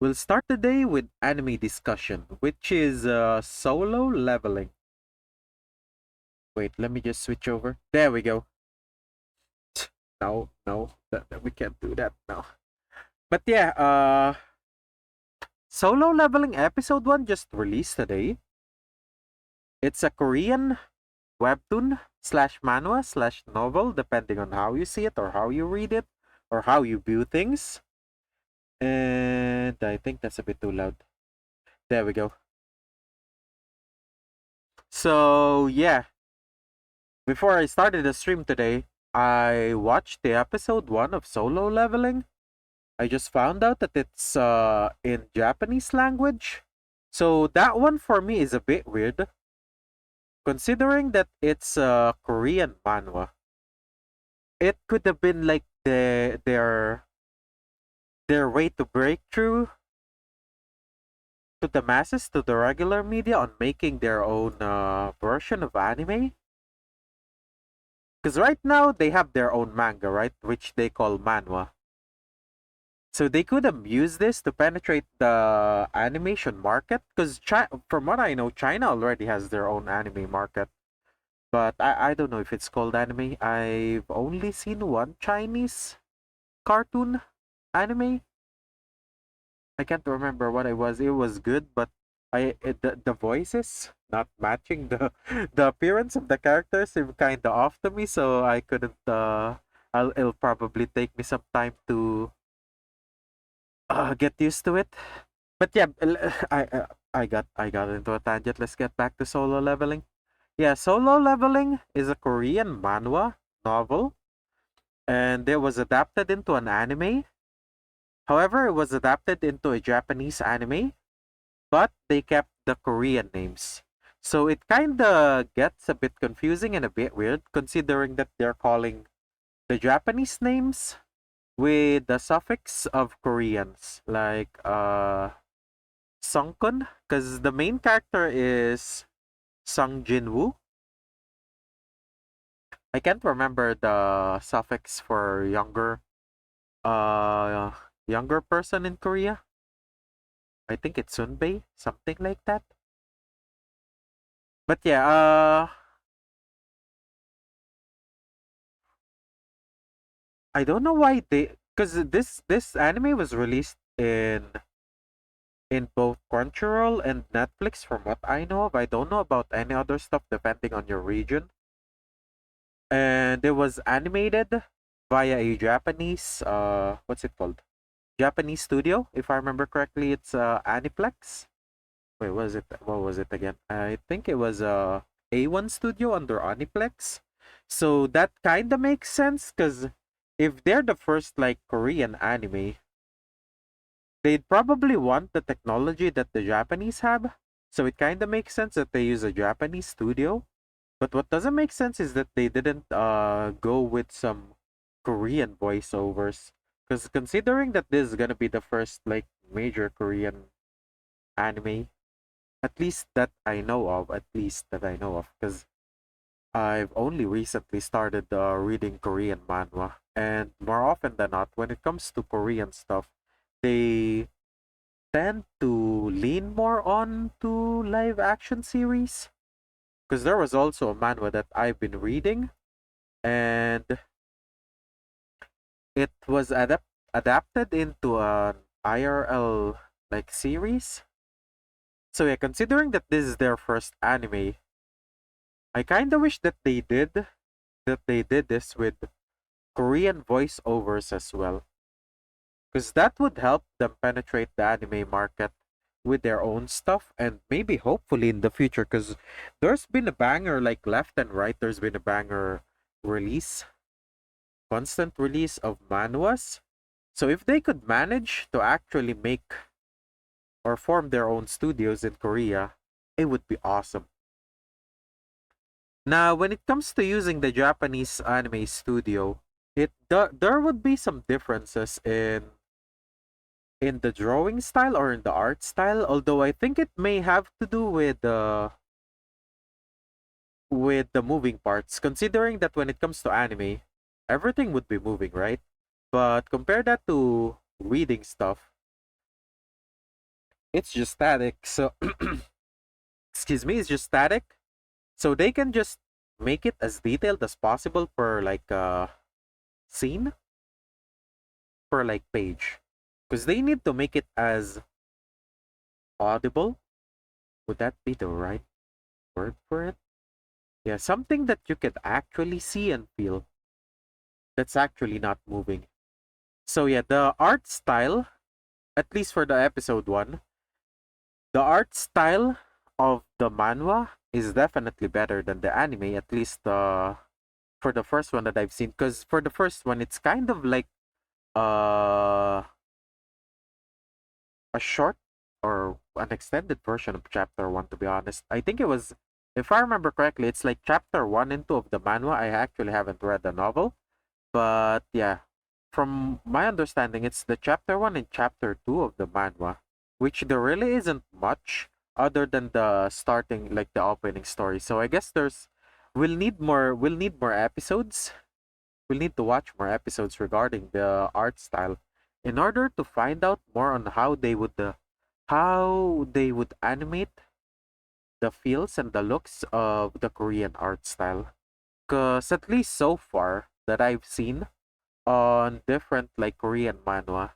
We'll start the day with anime discussion, which is Solo Leveling. Wait, let me just switch over. There we go. No, no, we can't do that now. But yeah, Solo Leveling episode 1 just released today. It's a Korean webtoon slash manhwa slash novel, depending on how you see it or how you read it or how you view things. And I think that's a bit too loud. There we go. So yeah, before I started the stream today, I watched the episode 1 of Solo Leveling. I just found out that it's in Japanese language. So that one for me is a bit weird, considering that it's a Korean manhwa. It could have been like their way to break through to the masses, to the regular media, on making their own version of anime. Because right now they have their own manga, right, which they call manhwa. So they could have used this to penetrate the animation market. Because from what I know, China already has their own anime market. But I don't know if it's called anime. I've only seen one Chinese cartoon anime. I can't remember what it was. It was good, but the voices not matching the the appearance of the characters seem kind of off to me, so I couldn't. It'll probably take me some time to get used to it. But yeah, I got into a tangent. Let's get back to Solo Leveling. Yeah, Solo Leveling is a Korean manhwa novel, and it was adapted into an anime. However, it was adapted into a Japanese anime, but they kept the Korean names. So it kind of gets a bit confusing and a bit weird, considering that they're calling the Japanese names with the suffix of Koreans, like Sungkun, because the main character is Sung Jinwoo. I can't remember the suffix for uh younger person in Korea. I think it's Sunbae, something like that. But yeah, I don't know why they, because this anime was released in both Crunchyroll and Netflix from what I know of. I don't know about any other stuff depending on your region. And it was animated via a Japanese what's it called? Japanese studio, if I remember correctly. It's Aniplex. Wait, what was it again? I think it was A1 Studio under Aniplex. So that kind of makes sense because if they're the first like Korean anime, they'd probably want the technology that the Japanese have. So it kind of makes sense that they use a Japanese studio. But what doesn't make sense is that they didn't go with some Korean voiceovers. Because considering that this is gonna be the first like major Korean anime, at least that I know of, because I've only recently started reading Korean manhwa, and more often than not, when it comes to Korean stuff, they tend to lean more on to live action series. Because there was also a manhwa that I've been reading, and it was adapted into an IRL like series. So yeah, considering that this is their first anime, I kind of wish that they did this with Korean voiceovers as well, because that would help them penetrate the anime market with their own stuff, and maybe hopefully in the future, because there's been a banger like left and right. There's been a banger release, constant release of manhwas. So if they could manage to actually make or form their own studios in Korea, it would be awesome. Now, when it comes to using the Japanese anime studio, there would be some differences in the drawing style or in the art style. Although I think it may have to do with the moving parts. Considering that when it comes to anime, everything would be moving, right? But compare that to reading stuff. it's just static. So excuse me, it's just static. So they can just make it as detailed as possible per like scene, per like page. Because they need to make it as audible. Would that be the right word for it? Yeah, something that you can actually see and feel. That's actually not moving. So yeah, the art style, at least for the episode one, the art style of the manhwa is definitely better than the anime, at least for the first one that I've seen. Because for the first one, it's kind of like uh, a short or an extended version of chapter one, to be honest. I think it was, if I remember correctly, it's like chapter one and two of the manhwa. I actually haven't read the novel. But yeah, from my understanding, it's the chapter one and chapter two of the manhwa, which there really isn't much other than the starting, like the opening story. So I guess we'll need more episodes. We'll need to watch more episodes regarding the art style in order to find out more on how they would animate the feels and the looks of the Korean art style. Cause at least so far that I've seen on different like Korean manhwa,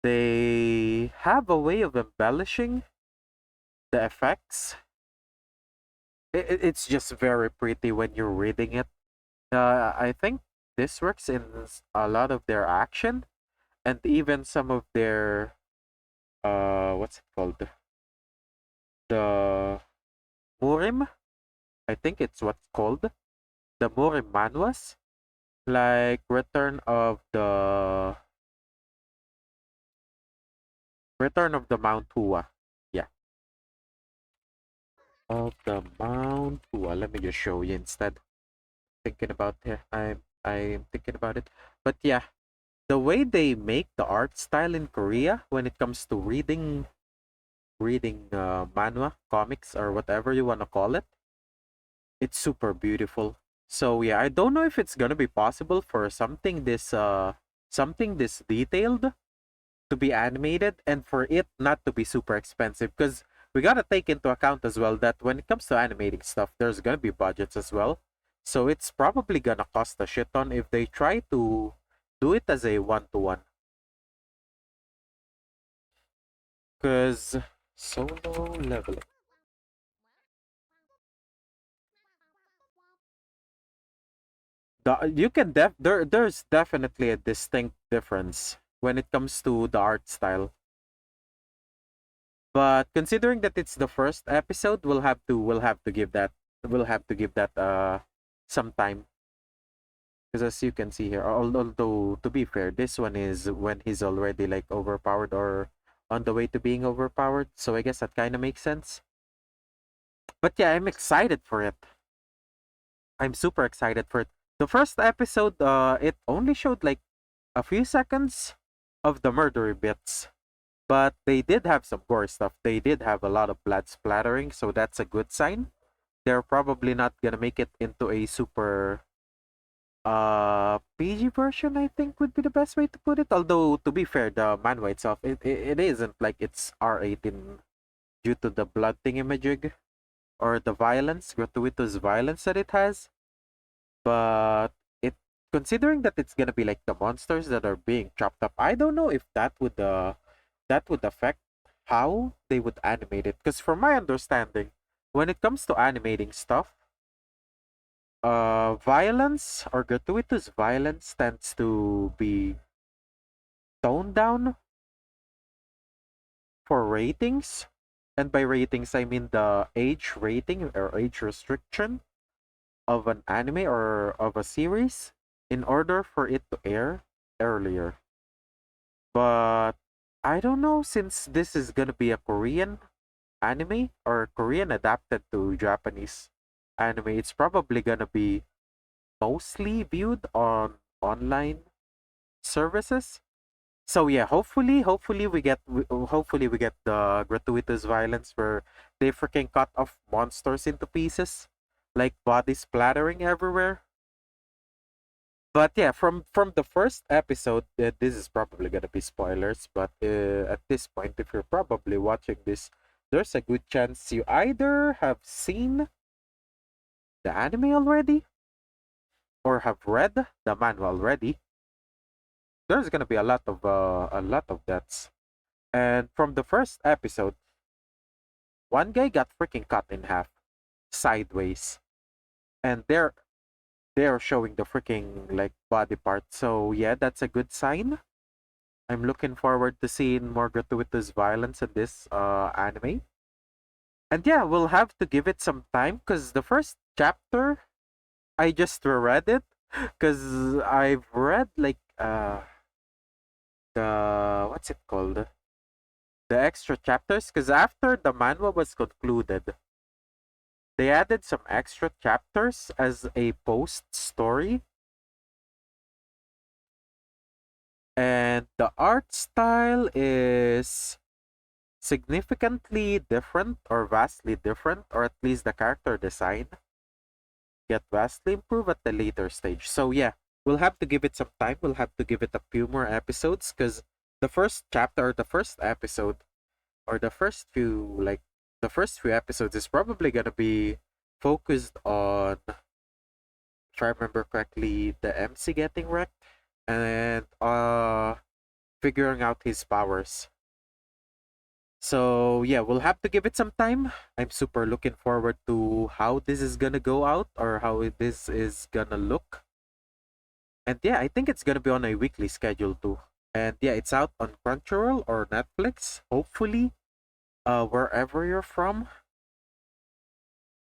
they have a way of embellishing the effects. It's just very pretty when you're reading it. I think this works in a lot of their action and even some of their what's it called? The Murim. I think it's what's called the Murim manhwas, like Return of the Mount Hua. Yeah, of the Mount Hua. Let me just show you instead. Thinking about it. I'm thinking about it. But yeah, the way they make the art style in Korea when it comes to reading manhwa, comics, or whatever you want to call it, it's super beautiful. So yeah, I don't know if it's gonna be possible for something this detailed to be animated and for it not to be super expensive, because we gotta take into account as well that when it comes to animating stuff, there's gonna be budgets as well. So it's probably gonna cost a shit ton if they try to do it as a one-to-one. Cause solo leveling. You can there's definitely a distinct difference when it comes to the art style. But considering that it's the first episode, we'll have to give that some time. Because as you can see here, although to be fair, this one is when he's already like overpowered or on the way to being overpowered. So I guess that kind of makes sense. But yeah, I'm excited for it. I'm super excited for it. The first episode, it only showed like a few seconds of the murdery bits, but they did have some gore stuff. They did have a lot of blood splattering, so that's a good sign. They're probably not gonna make it into a super PG version, I think would be the best way to put it. Although to be fair, the manhwa itself, it isn't like it's R18 due to the blood thingamajig or the violence, gratuitous violence that it has. But it considering that it's gonna be like the monsters that are being chopped up, I don't know if that would affect how they would animate it. Because from my understanding, when it comes to animating stuff, violence or gratuitous violence tends to be toned down for ratings. And by ratings, I mean the age rating or age restriction of an anime or of a series in order for it to air earlier. But I don't know, since this is gonna be a Korean anime or Korean adapted to Japanese anime, it's probably gonna be mostly viewed on online services. So yeah, hopefully we get the gratuitous violence where they freaking cut off monsters into pieces, like body splattering everywhere. But yeah, from the first episode, this is probably gonna be spoilers. But at this point, if you're probably watching this, there's a good chance you either have seen the anime already or have read the manga already. There's gonna be a lot of deaths. And from the first episode, one guy got freaking cut in half sideways, and they're showing the freaking like body part. So yeah, that's a good sign. I'm looking forward to seeing more gratuitous violence in this anime. And yeah, we'll have to give it some time because the first chapter I just reread it because I've read like the what's it called, the extra chapters, because after the manhwa was concluded, they added some extra chapters as a post story, and the art style is significantly different or vastly different, or at least the character design get vastly improved at the later stage. So yeah, we'll have to give it some time. We'll have to give it a few more episodes because the first chapter, or the first episode, or the first few episodes is probably gonna be focused on, if I remember correctly, the MC getting wrecked and figuring out his powers. So yeah, we'll have to give it some time. I'm super looking forward to how this is gonna go out, or how this is gonna look. And yeah, I think it's gonna be on a weekly schedule too. And yeah, it's out on Crunchyroll or Netflix, hopefully, wherever you're from,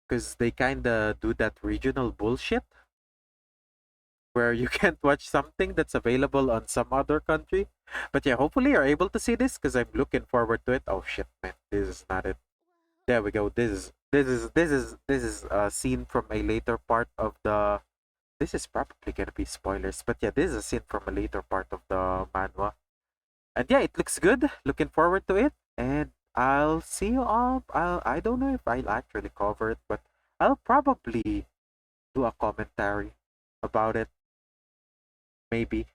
because they kinda do that regional bullshit where you can't watch something that's available on some other country. But yeah, hopefully you're able to see this because I'm looking forward to it. Oh shit, man, this is not it. There we go. This is a scene from a later part of the. This is probably gonna be spoilers, but yeah, this is a scene from a later part of the manhwa, and yeah, it looks good. Looking forward to it, and I'll see you all. I don't know if I'll actually cover it, but I'll probably do a commentary about it, maybe.